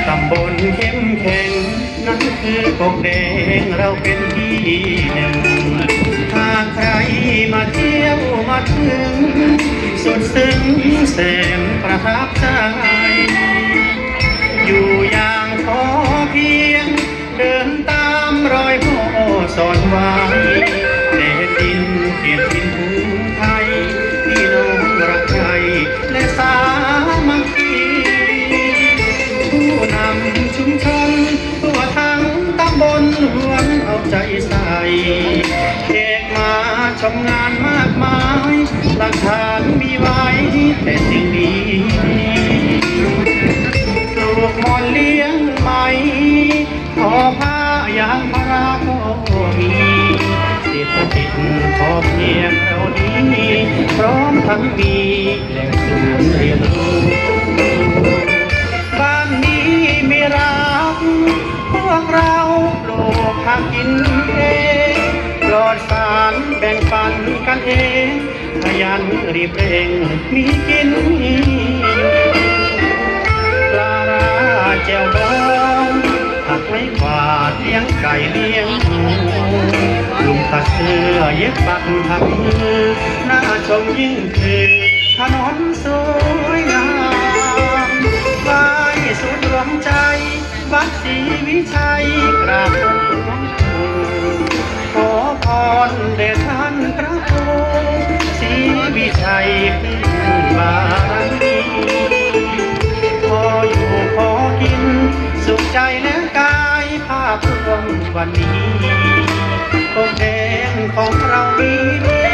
ตำบลเข้มแข็งนั้นคือกกแดงเราเป็นที่หนึ่งหากใครมาเที่ยวมาถึงสุดซึ้งแสนประทับใจอยู่อย่างพอเพียงเดินตามรอยพ่อสอนไว้แดนดินเขียนดินภูไทยพี่น้องรักใครและสามัคคีผู้นำชุมชนทั่วทั้งตำบลล้วนเอาใจใส่เด็กมาชมงานมากมายหลักฐานมีไว้แต่สิ่งดีปลูกมอนเลี้ยงไหมขอผ้ายางพาราก็มีเศรษฐกิจพอเพียงเรานี้พร้อมทั้งมีแหล่งศูนย์เรียนรู้บ้านนี้มีรักพวกเราปลูกผักกินเองปลอดสารแบ่งปันกันเองขยันรีบเร่งมีกินปลาร้าแจ่วบองผักไม้กวาดเลี้ยงไก่เลี้ยงหมูลุงตัดเสื้อเย็บปักถักมือน่าชมยิ่งคือถนนสวยงามไหว้สุดดวงใจวัดศรีวิชัยกราบหลวงปู่ขอพรแด่ท่านพระครูศรีวิชัยขึ้นบารมีพออยู่พอกินสุขใจและกายภาพรวมวันนี้กกแดงของเรามีดี